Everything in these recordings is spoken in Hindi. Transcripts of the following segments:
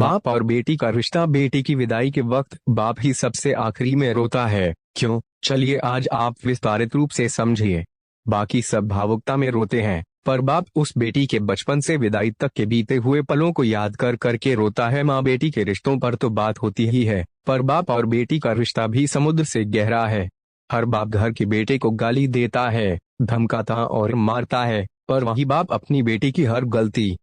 बाप और बेटी का रिश्ता। बेटी की विदाई के वक्त बाप ही सबसे आखिरी में रोता है। क्यों? चलिए आज आप विस्तारित रूप से समझिए। बाकी सब भावुकता में रोते हैं, पर बाप उस बेटी के बचपन से विदाई तक के बीते हुए पलों को याद कर करके रोता है। माँ बेटी के रिश्तों पर तो बात होती ही है, पर बाप और बेटी का रिश्ता भी समुद्र से गहरा है। हर बाप घर के बेटे को गाली देता है, धमकाता और मारता है, पर वही बाप अपनी बेटी की हर गलती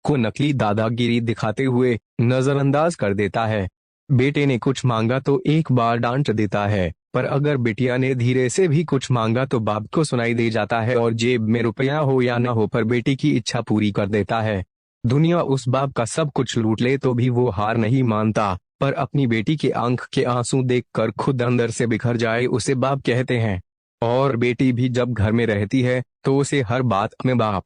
को नकली दादागिरी दिखाते हुए नजरअंदाज कर देता है। बेटे ने कुछ मांगा तो एक बार डांट देता है, पर अगर बिटिया ने धीरे से भी कुछ मांगा तो बाप को सुनाई दे जाता है और जेब में रुपया हो या ना हो पर बेटी की इच्छा पूरी कर देता है। दुनिया उस बाप का सब कुछ लूट ले तो भी वो हार नहीं मानता, पर अपनी बेटी के आंख के आंसू देखकर खुद अंदर से बिखर जाए उसे बाप कहते हैं। और बेटी भी जब घर में रहती है तो उसे हर बात में बाप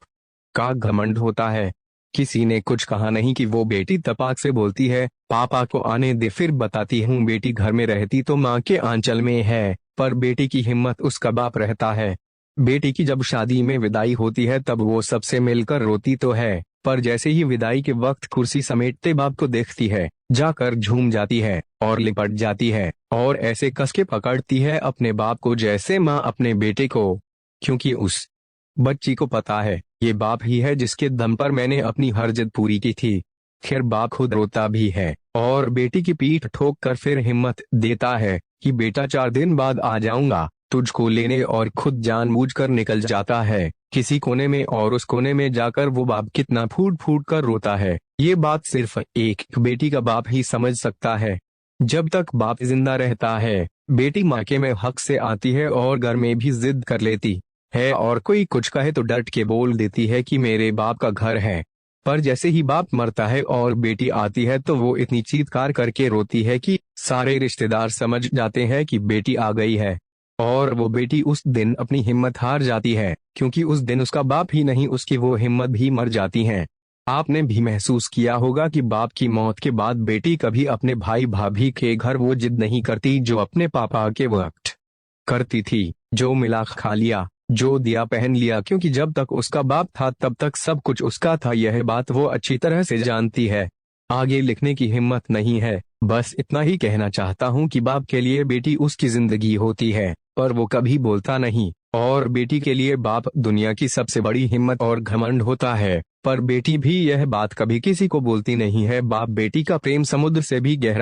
का घमंड होता है। किसी ने कुछ कहा नहीं कि वो बेटी तपाक से बोलती है, पापा को आने दे फिर बताती हूँ। बेटी घर में रहती तो माँ के आंचल में है, पर बेटी की हिम्मत उसका बाप रहता है। बेटी की जब शादी में विदाई होती है तब वो सबसे मिलकर रोती तो है, पर जैसे ही विदाई के वक्त कुर्सी समेटते बाप को देखती है, जाकर झूम जाती है और लिपट जाती है और ऐसे कस के पकड़ती है अपने बाप को जैसे माँ अपने बेटे को, क्योंकि उस बच्ची को पता है ये बाप ही है जिसके दम पर मैंने अपनी हर जिद पूरी की थी। खैर बाप खुद रोता भी है और बेटी की पीठ ठोक कर फिर हिम्मत देता है कि बेटा 4 दिन बाद आ जाऊंगा तुझको लेने, और खुद जानबूझकर निकल जाता है किसी कोने में, और उस कोने में जाकर वो बाप कितना फूट फूट कर रोता है ये बात सिर्फ एक बेटी का बाप ही समझ सकता है। जब तक बाप जिंदा रहता है बेटी मायके में हक से आती है और घर में भी जिद कर लेती है, और कोई कुछ कहे तो डट के बोल देती है कि मेरे बाप का घर है। पर जैसे ही बाप मरता है और बेटी आती है तो वो इतनी चीत्कार करके रोती है कि सारे रिश्तेदार समझ जाते हैं कि बेटी आ गई है, और वो बेटी उस दिन अपनी हिम्मत हार जाती है, क्योंकि उस दिन उसका बाप ही नहीं उसकी वो हिम्मत भी मर जाती है। आपने भी महसूस किया होगा कि बाप की मौत के बाद बेटी कभी अपने भाई भाभी के घर वो जिद नहीं करती जो अपने पापा के वक्त करती थी। जो मिला खा लिया, जो दिया पहन लिया, क्योंकि जब तक उसका बाप था तब तक सब कुछ उसका था। यह बात वो अच्छी तरह से जानती है। आगे लिखने की हिम्मत नहीं है, बस इतना ही कहना चाहता हूँ कि बाप के लिए बेटी उसकी जिंदगी होती है, पर वो कभी बोलता नहीं, और बेटी के लिए बाप दुनिया की सबसे बड़ी हिम्मत और घमंड होता है, पर बेटी भी यह बात कभी किसी को बोलती नहीं है। बाप बेटी का प्रेम समुद्र से भी गहरा